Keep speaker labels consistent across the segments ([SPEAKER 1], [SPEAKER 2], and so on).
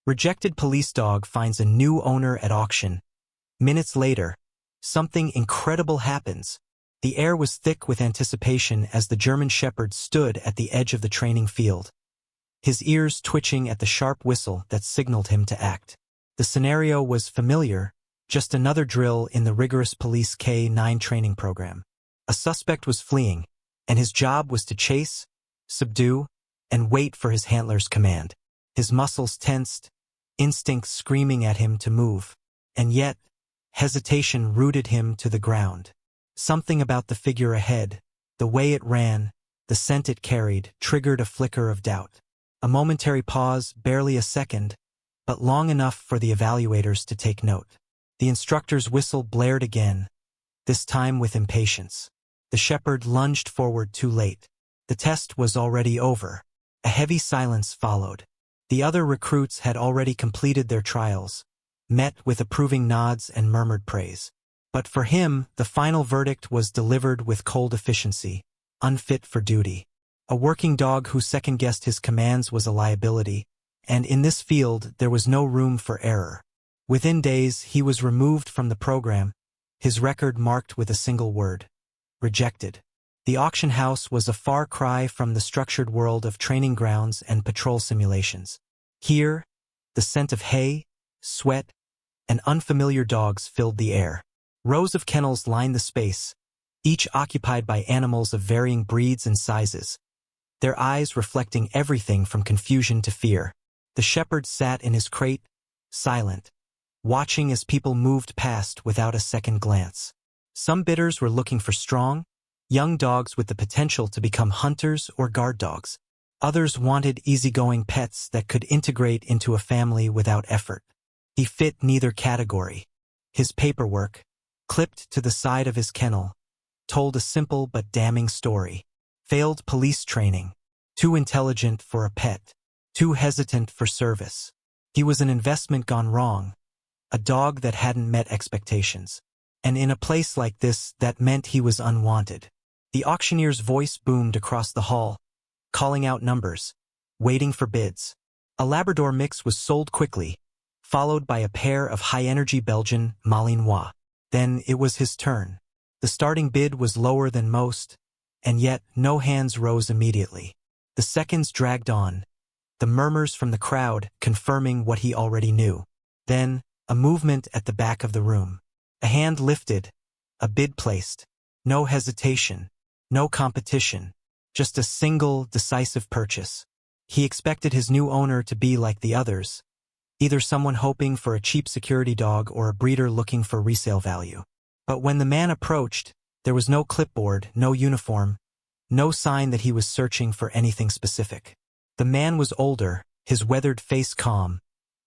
[SPEAKER 1] Rejected police dog finds a new owner at auction. Minutes later, something incredible happens. The air was thick with anticipation as the German Shepherd stood at the edge of the training field, his ears twitching at the sharp whistle that signaled him to act. The scenario was familiar, just another drill in the rigorous police K-9 training program. A suspect was fleeing, and his job was to chase, subdue, and wait for his handler's command. His muscles tensed, instinct screaming at him to move, and yet, hesitation rooted him to the ground. Something about the figure ahead, the way it ran, the scent it carried, triggered a flicker of doubt. A momentary pause, barely a second, but long enough for the evaluators to take note. The instructor's whistle blared again, this time with impatience. The shepherd lunged forward too late. The test was already over. A heavy silence followed. The other recruits had already completed their trials, met with approving nods and murmured praise. But for him, the final verdict was delivered with cold efficiency, unfit for duty. A working dog who second-guessed his commands was a liability, and in this field there was no room for error. Within days, he was removed from the program, his record marked with a single word: rejected. The auction house was a far cry from the structured world of training grounds and patrol simulations. Here, the scent of hay, sweat, and unfamiliar dogs filled the air. Rows of kennels lined the space, each occupied by animals of varying breeds and sizes, their eyes reflecting everything from confusion to fear. The shepherd sat in his crate, silent, watching as people moved past without a second glance. Some bidders were looking for strong, young dogs with the potential to become hunters or guard dogs. Others wanted easygoing pets that could integrate into a family without effort. He fit neither category. His paperwork, clipped to the side of his kennel, told a simple but damning story. Failed police training, too intelligent for a pet, too hesitant for service. He was an investment gone wrong, a dog that hadn't met expectations. And in a place like this, that meant he was unwanted. The auctioneer's voice boomed across the hall, calling out numbers, waiting for bids. A Labrador mix was sold quickly, followed by a pair of high-energy Belgian Malinois. Then it was his turn. The starting bid was lower than most, and yet no hands rose immediately. The seconds dragged on, the murmurs from the crowd confirming what he already knew. Then, a movement at the back of the room. A hand lifted, a bid placed. No hesitation, no competition, just a single, decisive purchase. He expected his new owner to be like the others, either someone hoping for a cheap security dog or a breeder looking for resale value. But when the man approached, there was no clipboard, no uniform, no sign that he was searching for anything specific. The man was older, his weathered face calm,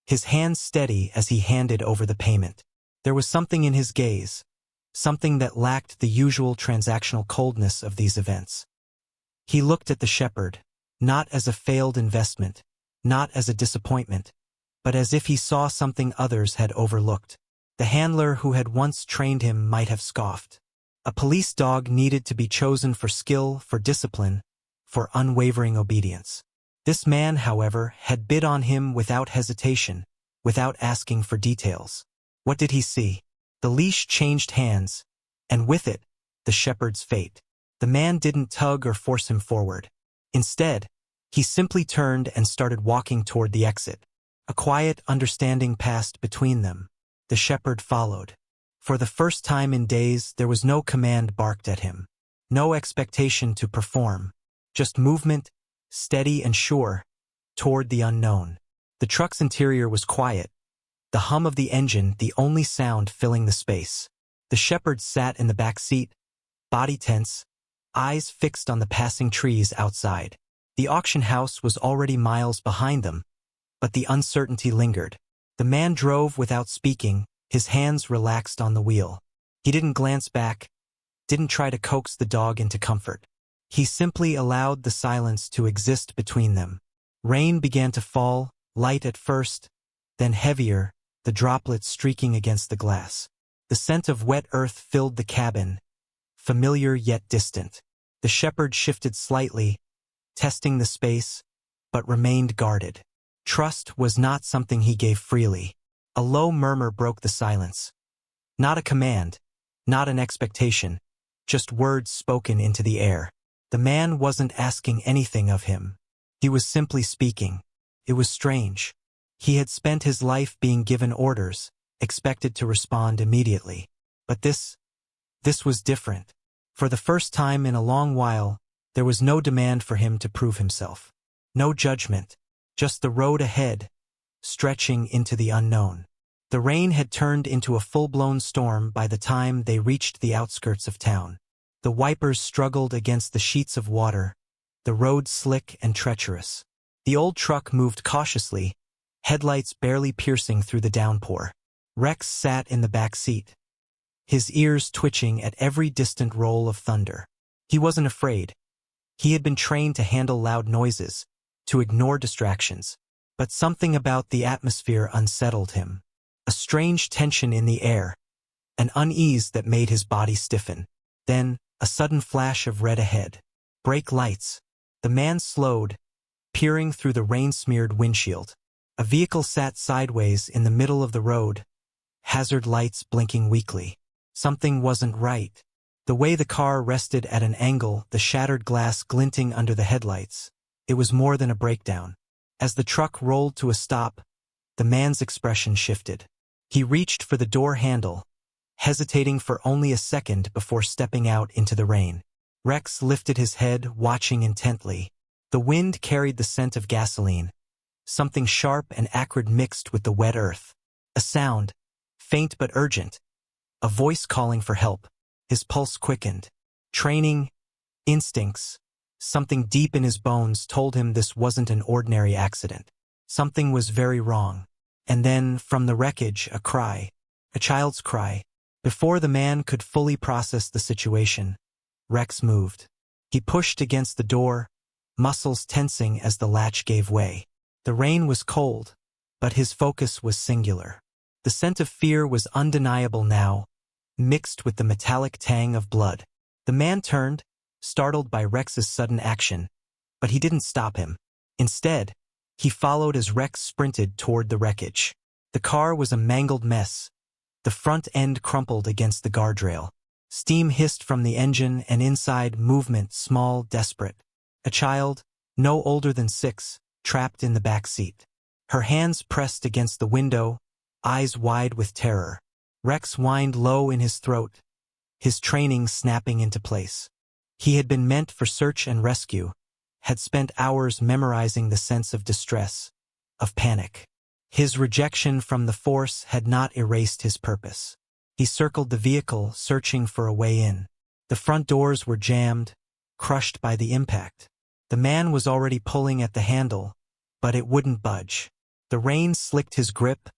[SPEAKER 1] his hands steady as he handed over the payment. There was something in his gaze, something that lacked the usual transactional coldness of these events. He looked at the shepherd, not as a failed investment, not as a disappointment, but as if he saw something others had overlooked. The handler who had once trained him might have scoffed. A police dog needed to be chosen for skill, for discipline, for unwavering obedience. This man, however, had bid on him without hesitation, without asking for details. What did he see? The leash changed hands, and with it, the shepherd's fate. The man didn't tug or force him forward. Instead, he simply turned and started walking toward the exit. A quiet understanding passed between them. The shepherd followed. For the first time in days, there was no command barked at him. No expectation to perform. Just movement, steady and sure, toward the unknown. The truck's interior was quiet, the hum of the engine the only sound filling the space. The shepherd sat in the back seat, body tense, eyes fixed on the passing trees outside. The auction house was already miles behind them, but the uncertainty lingered. The man drove without speaking, his hands relaxed on the wheel. He didn't glance back, didn't try to coax the dog into comfort. He simply allowed the silence to exist between them. Rain began to fall, light at first, then heavier, the droplets streaking against the glass. The scent of wet earth filled the cabin, familiar yet distant. The shepherd shifted slightly, testing the space, but remained guarded. Trust was not something he gave freely. A low murmur broke the silence. Not a command, not an expectation, just words spoken into the air. The man wasn't asking anything of him. He was simply speaking. It was strange. He had spent his life being given orders, expected to respond immediately. But this was different. For the first time in a long while, there was no demand for him to prove himself. No judgment, just the road ahead, stretching into the unknown. The rain had turned into a full-blown storm by the time they reached the outskirts of town. The wipers struggled against the sheets of water, the road slick and treacherous. The old truck moved cautiously, headlights barely piercing through the downpour. Rex sat in the back seat, his ears twitching at every distant roll of thunder. He wasn't afraid. He had been trained to handle loud noises, to ignore distractions. But something about the atmosphere unsettled him. A strange tension in the air, an unease that made his body stiffen. Then, a sudden flash of red ahead. Brake lights. The man slowed, peering through the rain-smeared windshield. A vehicle sat sideways in the middle of the road, hazard lights blinking weakly. Something wasn't right. The way the car rested at an angle, the shattered glass glinting under the headlights. It was more than a breakdown. As the truck rolled to a stop, the man's expression shifted. He reached for the door handle, hesitating for only a second before stepping out into the rain. Rex lifted his head, watching intently. The wind carried the scent of gasoline, something sharp and acrid mixed with the wet earth. A sound, faint but urgent, a voice calling for help. His pulse quickened. Training, instincts, something deep in his bones told him this wasn't an ordinary accident. Something was very wrong. And then, from the wreckage, a cry. A child's cry. Before the man could fully process the situation, Rex moved. He pushed against the door, muscles tensing as the latch gave way. The rain was cold, but his focus was singular. The scent of fear was undeniable now, mixed with the metallic tang of blood. The man turned, startled by Rex's sudden action, but he didn't stop him. Instead, he followed as Rex sprinted toward the wreckage. The car was a mangled mess. The front end crumpled against the guardrail. Steam hissed from the engine, and inside, movement, small, desperate. A child, no older than 6, trapped in the back seat. Her hands pressed against the window, eyes wide with terror. Rex whined low in his throat, his training snapping into place. He had been meant for search and rescue, had spent hours memorizing the sense of distress, of panic. His rejection from the force had not erased his purpose. He circled the vehicle, searching for a way in. The front doors were jammed, crushed by the impact. The man was already pulling at the handle, but it wouldn't budge. The rain slicked his grip,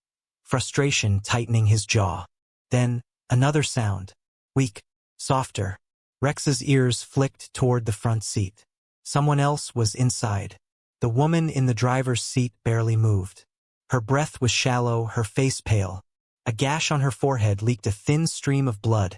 [SPEAKER 1] frustration tightening his jaw. Then, another sound. Weak, softer. Rex's ears flicked toward the front seat. Someone else was inside. The woman in the driver's seat barely moved. Her breath was shallow, her face pale. A gash on her forehead leaked a thin stream of blood,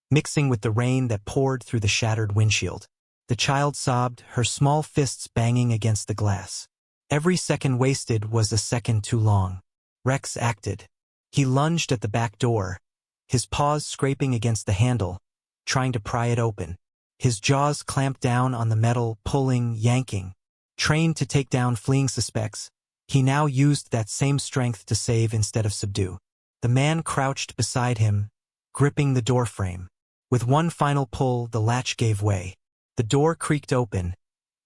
[SPEAKER 1] mixing with the rain that poured through the shattered windshield. The child sobbed, her small fists banging against the glass. Every second wasted was a second too long. Rex acted. He lunged at the back door, his paws scraping against the handle, trying to pry it open. His jaws clamped down on the metal, pulling, yanking. Trained to take down fleeing suspects, he now used that same strength to save instead of subdue. The man crouched beside him, gripping the doorframe. With one final pull, the latch gave way. The door creaked open,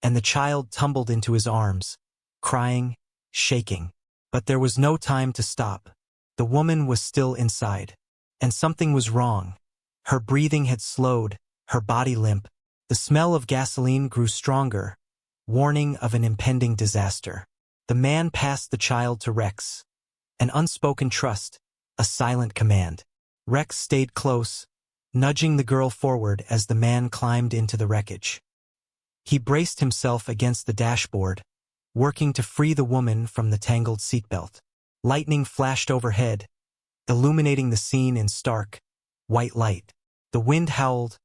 [SPEAKER 1] and the child tumbled into his arms, crying, shaking. But there was no time to stop. The woman was still inside. And something was wrong. Her breathing had slowed, her body limp. The smell of gasoline grew stronger, warning of an impending disaster. The man passed the child to Rex. An unspoken trust, a silent command. Rex stayed close, nudging the girl forward as the man climbed into the wreckage. He braced himself against the dashboard, working to free the woman from the tangled seatbelt. Lightning flashed overhead, illuminating the scene in stark, white light. The wind howled,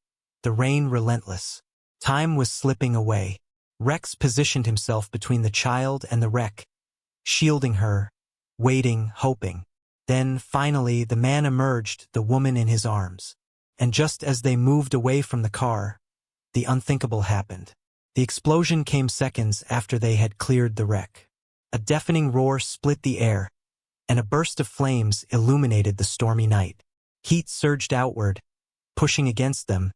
[SPEAKER 1] the rain relentless. Time was slipping away. Rex positioned himself between the child and the wreck, shielding her, waiting, hoping. Then, finally, the man emerged, the woman in his arms. And just as they moved away from the car, the unthinkable happened. The explosion came seconds after they had cleared the wreck. A deafening roar split the air, and a burst of flames illuminated the stormy night. Heat surged outward, pushing against them,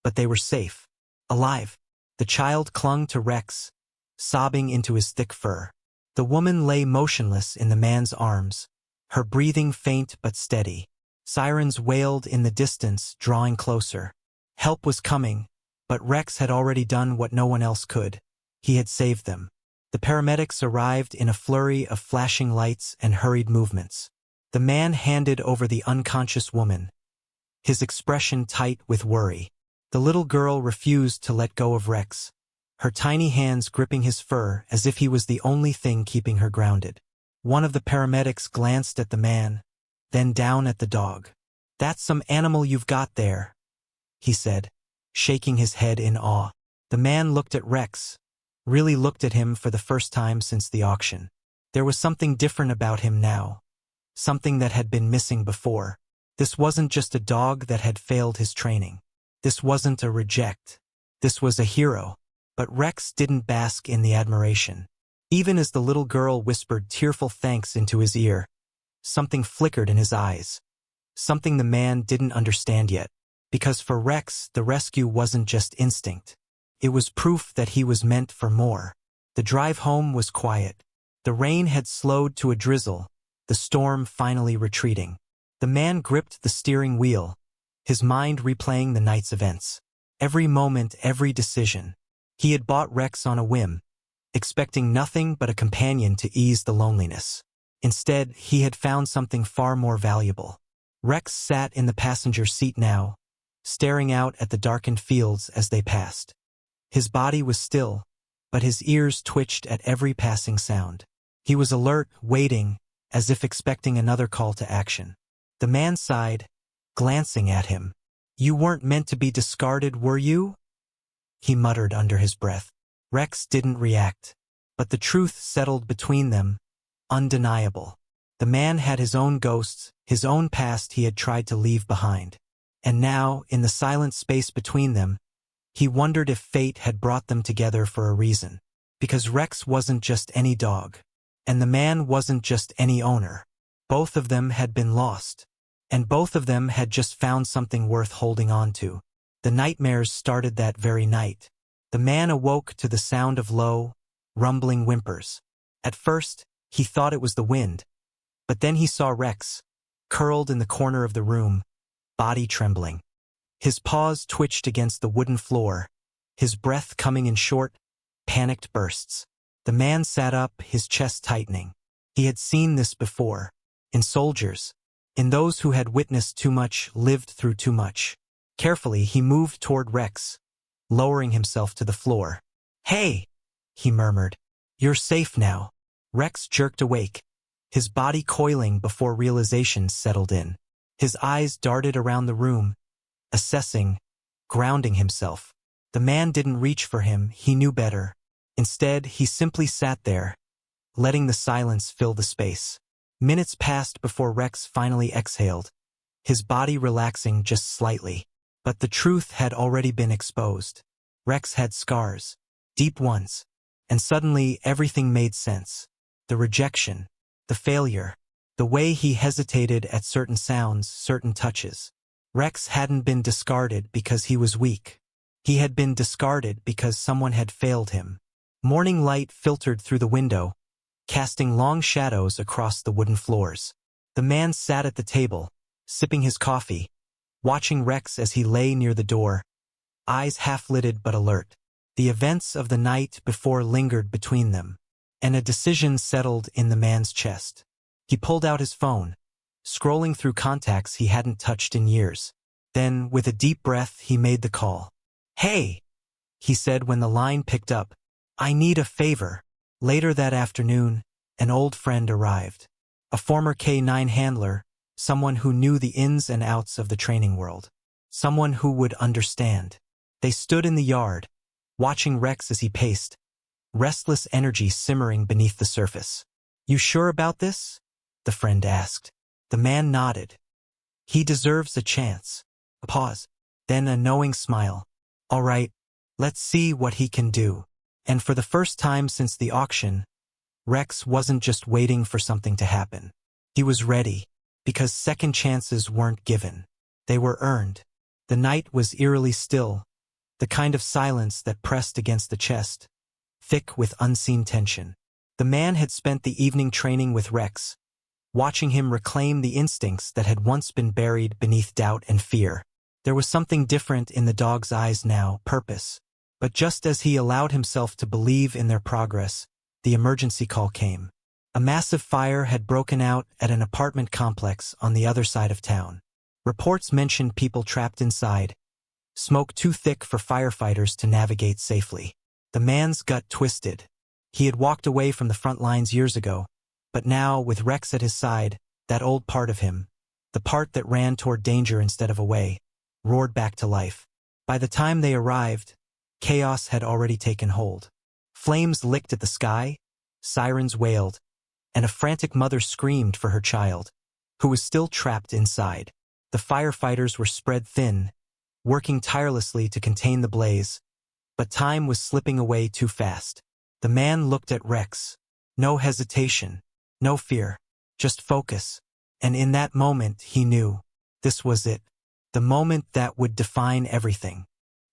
[SPEAKER 1] but they were safe, alive. The child clung to Rex, sobbing into his thick fur. The woman lay motionless in the man's arms, her breathing faint but steady. Sirens wailed in the distance, drawing closer. Help was coming, but Rex had already done what no one else could. He had saved them. The paramedics arrived in a flurry of flashing lights and hurried movements. The man handed over the unconscious woman, his expression tight with worry. The little girl refused to let go of Rex, her tiny hands gripping his fur as if he was the only thing keeping her grounded. One of the paramedics glanced at the man, then down at the dog. "That's some animal you've got there," he said, shaking his head in awe. The man looked at Rex, really looked at him for the first time since the auction. There was something different about him now, something that had been missing before. This wasn't just a dog that had failed his training. This wasn't a reject. This was a hero. But Rex didn't bask in the admiration. Even as the little girl whispered tearful thanks into his ear, something flickered in his eyes. Something the man didn't understand yet. Because for Rex, the rescue wasn't just instinct. It was proof that he was meant for more. The drive home was quiet. The rain had slowed to a drizzle, the storm finally retreating. The man gripped the steering wheel, his mind replaying the night's events. Every moment, every decision. He had bought Rex on a whim, expecting nothing but a companion to ease the loneliness. Instead, he had found something far more valuable. Rex sat in the passenger seat now, staring out at the darkened fields as they passed. His body was still, but his ears twitched at every passing sound. He was alert, waiting, as if expecting another call to action. The man sighed, glancing at him. "You weren't meant to be discarded, were you?" he muttered under his breath. Rex didn't react, but the truth settled between them, undeniable. The man had his own ghosts, his own past he had tried to leave behind. And now, in the silent space between them, he wondered if fate had brought them together for a reason. Because Rex wasn't just any dog, and the man wasn't just any owner. Both of them had been lost, and both of them had just found something worth holding on to. The nightmares started that very night. The man awoke to the sound of low, rumbling whimpers. At first, he thought it was the wind, but then he saw Rex, curled in the corner of the room, body trembling. His paws twitched against the wooden floor, his breath coming in short, panicked bursts. The man sat up, his chest tightening. He had seen this before, in soldiers, in those who had witnessed too much, lived through too much. Carefully, he moved toward Rex, lowering himself to the floor. "Hey," he murmured. "You're safe now." Rex jerked awake, his body coiling before realization settled in. His eyes darted around the room, assessing, grounding himself. The man didn't reach for him, he knew better. Instead, he simply sat there, letting the silence fill the space. Minutes passed before Rex finally exhaled, his body relaxing just slightly. But the truth had already been exposed. Rex had scars, deep ones, and suddenly everything made sense. The rejection, the failure, the way he hesitated at certain sounds, certain touches. Rex hadn't been discarded because he was weak. He had been discarded because someone had failed him. Morning light filtered through the window, casting long shadows across the wooden floors. The man sat at the table, sipping his coffee, watching Rex as he lay near the door, eyes half-lidded but alert. The events of the night before lingered between them, and a decision settled in the man's chest. He pulled out his phone, scrolling through contacts he hadn't touched in years. Then, with a deep breath, he made the call. "Hey," he said when the line picked up. "I need a favor." Later that afternoon, an old friend arrived. A former K-9 handler, someone who knew the ins and outs of the training world. Someone who would understand. They stood in the yard, watching Rex as he paced, restless energy simmering beneath the surface. "You sure about this?" the friend asked. The man nodded. "He deserves a chance." A pause, then a knowing smile. "All right, let's see what he can do." And for the first time since the auction, Rex wasn't just waiting for something to happen. He was ready, because second chances weren't given. They were earned. The night was eerily still, the kind of silence that pressed against the chest, thick with unseen tension. The man had spent the evening training with Rex, watching him reclaim the instincts that had once been buried beneath doubt and fear. There was something different in the dog's eyes now, purpose. But just as he allowed himself to believe in their progress, the emergency call came. A massive fire had broken out at an apartment complex on the other side of town. Reports mentioned people trapped inside, smoke too thick for firefighters to navigate safely. The man's gut twisted. He had walked away from the front lines years ago, but now, with Rex at his side, that old part of him, the part that ran toward danger instead of away, roared back to life. By the time they arrived, chaos had already taken hold. Flames licked at the sky, sirens wailed, and a frantic mother screamed for her child, who was still trapped inside. The firefighters were spread thin, working tirelessly to contain the blaze, but time was slipping away too fast. The man looked at Rex. No hesitation, no fear, just focus. And in that moment he knew. This was it. The moment that would define everything.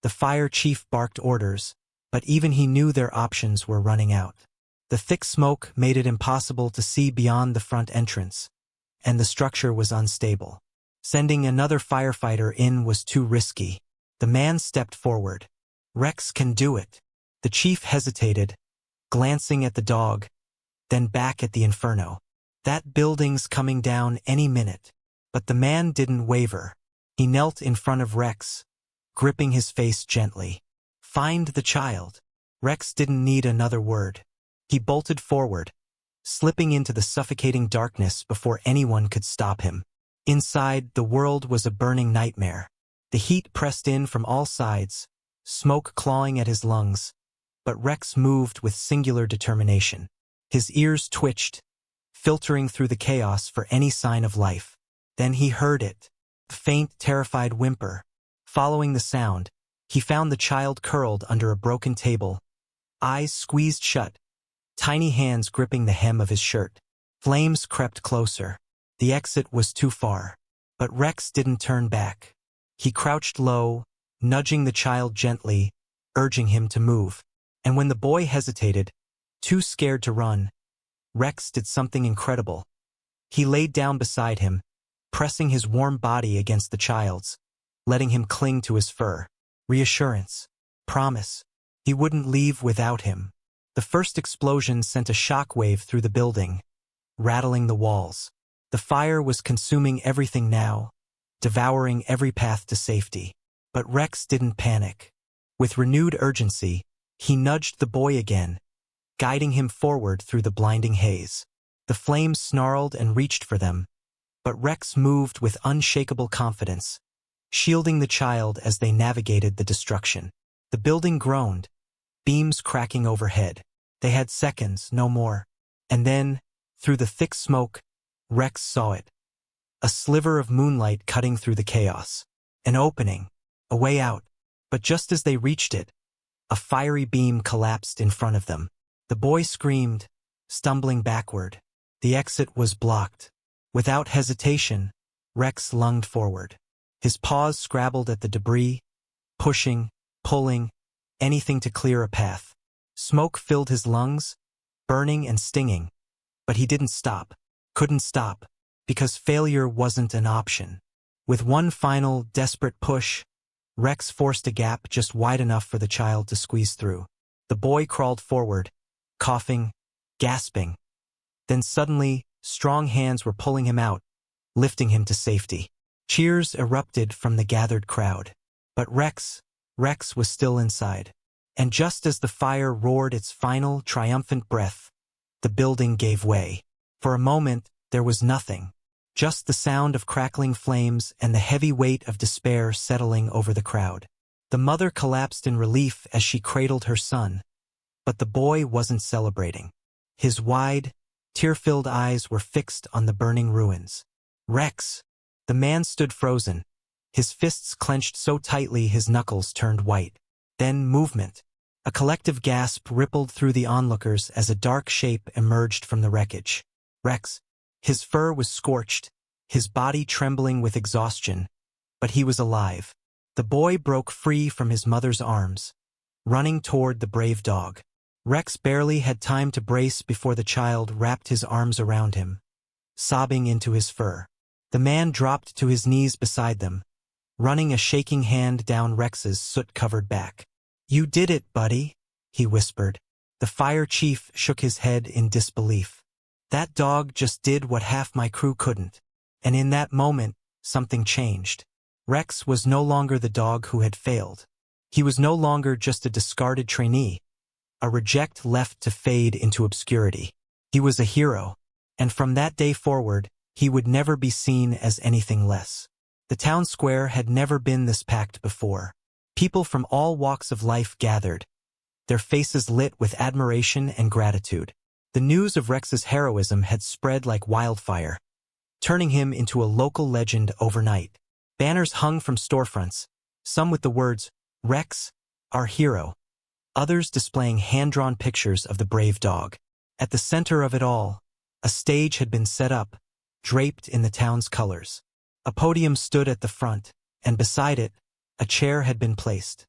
[SPEAKER 1] The fire chief barked orders, but even he knew their options were running out. The thick smoke made it impossible to see beyond the front entrance, and the structure was unstable. Sending another firefighter in was too risky. The man stepped forward. "Rex can do it." The chief hesitated, glancing at the dog, then back at the inferno. "That building's coming down any minute." But the man didn't waver. He knelt in front of Rex, gripping his face gently. "Find the child." Rex didn't need another word. He bolted forward, slipping into the suffocating darkness before anyone could stop him. Inside, the world was a burning nightmare. The heat pressed in from all sides, smoke clawing at his lungs, but Rex moved with singular determination. His ears twitched, filtering through the chaos for any sign of life. Then he heard it, a faint, terrified whimper. Following the sound, he found the child curled under a broken table, eyes squeezed shut, tiny hands gripping the hem of his shirt. Flames crept closer. The exit was too far. But Rex didn't turn back. He crouched low, nudging the child gently, urging him to move. And when the boy hesitated, too scared to run, Rex did something incredible. He laid down beside him, pressing his warm body against the child's, letting him cling to his fur. Reassurance. Promise. He wouldn't leave without him. The first explosion sent a shockwave through the building, rattling the walls. The fire was consuming everything now, devouring every path to safety. But Rex didn't panic. With renewed urgency, he nudged the boy again, guiding him forward through the blinding haze. The flames snarled and reached for them, but Rex moved with unshakable confidence, shielding the child as they navigated the destruction. The building groaned, beams cracking overhead. They had seconds, no more. And then, through the thick smoke, Rex saw it. A sliver of moonlight cutting through the chaos. An opening, a way out. But just as they reached it, a fiery beam collapsed in front of them. The boy screamed, stumbling backward. The exit was blocked. Without hesitation, Rex lunged forward. His paws scrabbled at the debris, pushing, pulling, anything to clear a path. Smoke filled his lungs, burning and stinging. But he didn't stop. Couldn't stop, because failure wasn't an option. With one final, desperate push, Rex forced a gap just wide enough for the child to squeeze through. The boy crawled forward, coughing, gasping. Then suddenly, strong hands were pulling him out, lifting him to safety. Cheers erupted from the gathered crowd. But Rex was still inside. And just as the fire roared its final, triumphant breath, the building gave way. For a moment, there was nothing. Just the sound of crackling flames and the heavy weight of despair settling over the crowd. The mother collapsed in relief as she cradled her son. But the boy wasn't celebrating. His wide, tear-filled eyes were fixed on the burning ruins. "Rex!" The man stood frozen, his fists clenched so tightly his knuckles turned white. Then movement. A collective gasp rippled through the onlookers as a dark shape emerged from the wreckage. Rex. His fur was scorched, his body trembling with exhaustion, but he was alive. The boy broke free from his mother's arms, running toward the brave dog. Rex barely had time to brace before the child wrapped his arms around him, sobbing into his fur. The man dropped to his knees beside them, running a shaking hand down Rex's soot-covered back. "You did it, buddy," he whispered. The fire chief shook his head in disbelief. "That dog just did what half my crew couldn't." And in that moment, something changed. Rex was no longer the dog who had failed. He was no longer just a discarded trainee, a reject left to fade into obscurity. He was a hero, and from that day forward, he would never be seen as anything less. The town square had never been this packed before. People from all walks of life gathered, their faces lit with admiration and gratitude. The news of Rex's heroism had spread like wildfire, turning him into a local legend overnight. Banners hung from storefronts, some with the words, "Rex, our hero," others displaying hand-drawn pictures of the brave dog. At the center of it all, a stage had been set up, draped in the town's colors. A podium stood at the front, and beside it, a chair had been placed.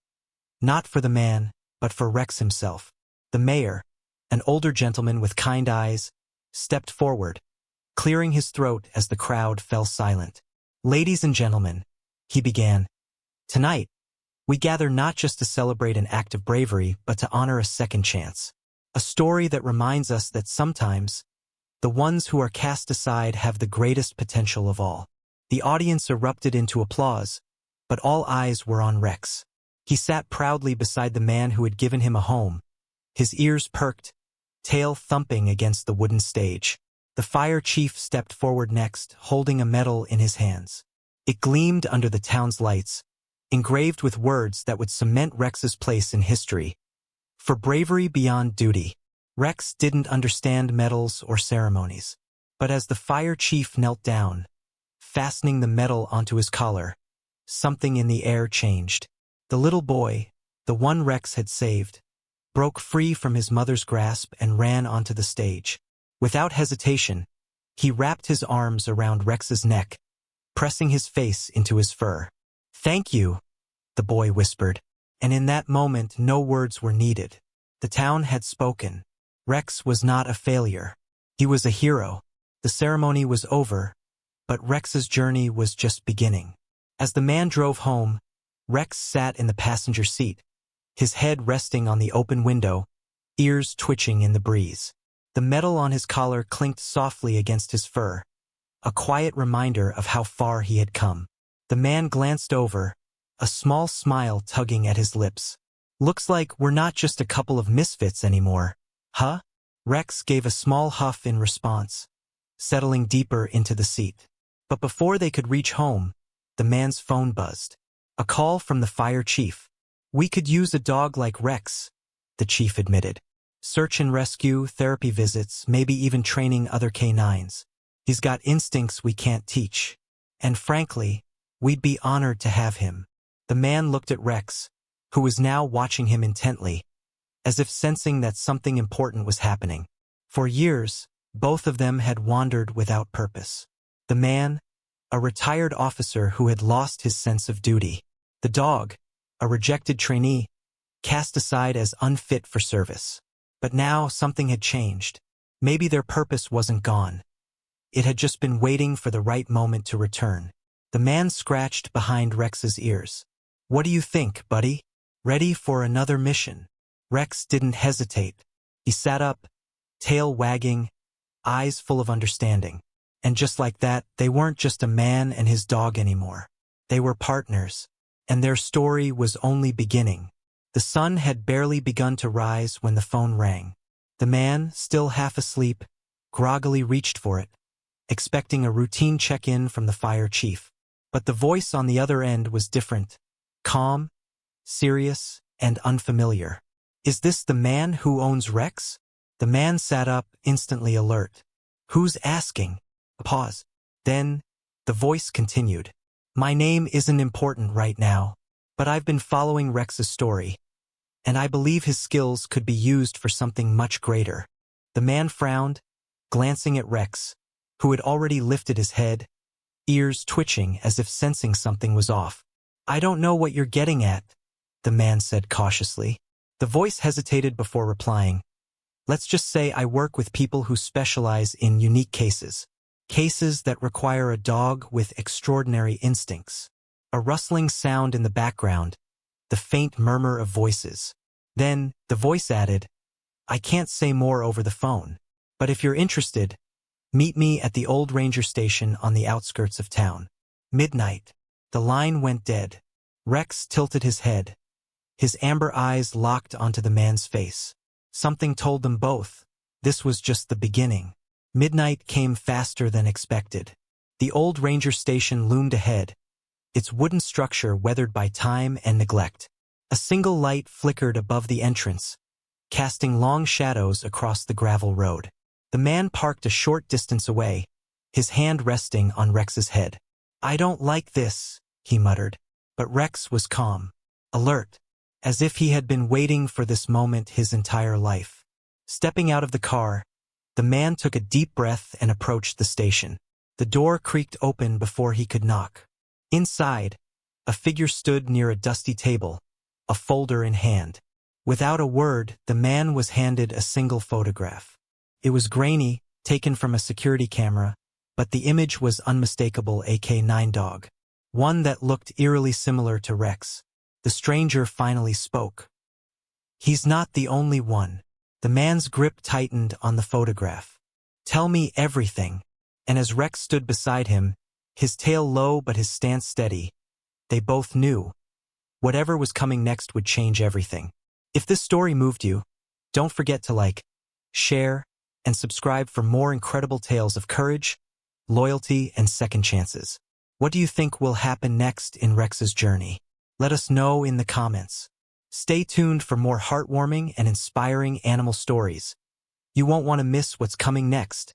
[SPEAKER 1] Not for the man, but for Rex himself. The mayor, an older gentleman with kind eyes, stepped forward, clearing his throat as the crowd fell silent. "Ladies and gentlemen," he began, "tonight, we gather not just to celebrate an act of bravery, but to honor a second chance. A story that reminds us that sometimes, the ones who are cast aside have the greatest potential of all." The audience erupted into applause, but all eyes were on Rex. He sat proudly beside the man who had given him a home, his ears perked, tail thumping against the wooden stage. The fire chief stepped forward next, holding a medal in his hands. It gleamed under the town's lights, engraved with words that would cement Rex's place in history. For bravery beyond duty. Rex didn't understand medals or ceremonies, but as the fire chief knelt down, fastening the medal onto his collar, something in the air changed. The little boy, the one Rex had saved, broke free from his mother's grasp and ran onto the stage. Without hesitation, he wrapped his arms around Rex's neck, pressing his face into his fur. "Thank you," the boy whispered, and in that moment no words were needed. The town had spoken. Rex was not a failure. He was a hero. The ceremony was over, but Rex's journey was just beginning. As the man drove home, Rex sat in the passenger seat, his head resting on the open window, ears twitching in the breeze. The metal on his collar clinked softly against his fur, a quiet reminder of how far he had come. The man glanced over, a small smile tugging at his lips. "Looks like we're not just a couple of misfits anymore, huh?" Rex gave a small huff in response, settling deeper into the seat. But before they could reach home, the man's phone buzzed. A call from the fire chief. "We could use a dog like Rex," the chief admitted. "Search and rescue, therapy visits, maybe even training other canines. He's got instincts we can't teach. And frankly, we'd be honored to have him." The man looked at Rex, who was now watching him intently, as if sensing that something important was happening. For years, both of them had wandered without purpose. The man, a retired officer who had lost his sense of duty. The dog, a rejected trainee, cast aside as unfit for service. But now something had changed. Maybe their purpose wasn't gone. It had just been waiting for the right moment to return. The man scratched behind Rex's ears. "What do you think, buddy? Ready for another mission?" Rex didn't hesitate. He sat up, tail wagging, eyes full of understanding. And just like that, they weren't just a man and his dog anymore. They were partners, and their story was only beginning. The sun had barely begun to rise when the phone rang. The man, still half asleep, groggily reached for it, expecting a routine check-in from the fire chief. But the voice on the other end was different, calm, serious, and unfamiliar. "Is this the man who owns Rex?" The man sat up, instantly alert. Who's asking? A pause. Then, the voice continued. My name isn't important right now, but I've been following Rex's story, and I believe his skills could be used for something much greater. The man frowned, glancing at Rex, who had already lifted his head, ears twitching as if sensing something was off. I don't know what you're getting at, the man said cautiously. The voice hesitated before replying. Let's just say I work with people who specialize in unique cases. Cases that require a dog with extraordinary instincts. A rustling sound in the background, the faint murmur of voices. Then, the voice added, I can't say more over the phone, but if you're interested, meet me at the old ranger station on the outskirts of town. Midnight. The line went dead. Rex tilted his head. His amber eyes locked onto the man's face. Something told them both. This was just the beginning. Midnight came faster than expected. The old ranger station loomed ahead, its wooden structure weathered by time and neglect. A single light flickered above the entrance, casting long shadows across the gravel road. The man parked a short distance away, his hand resting on Rex's head. I don't like this, he muttered. But Rex was calm, alert, as if he had been waiting for this moment his entire life. Stepping out of the car, the man took a deep breath and approached the station. The door creaked open before he could knock. Inside, a figure stood near a dusty table, a folder in hand. Without a word, the man was handed a single photograph. It was grainy, taken from a security camera, but the image was unmistakable, a K9 dog. One that looked eerily similar to Rex. The stranger finally spoke. He's not the only one. The man's grip tightened on the photograph. Tell me everything. And as Rex stood beside him, his tail low but his stance steady, they both knew. Whatever was coming next would change everything. If this story moved you, don't forget to like, share, and subscribe for more incredible tales of courage, loyalty, and second chances. What do you think will happen next in Rex's journey? Let us know in the comments. Stay tuned for more heartwarming and inspiring animal stories. You won't want to miss what's coming next.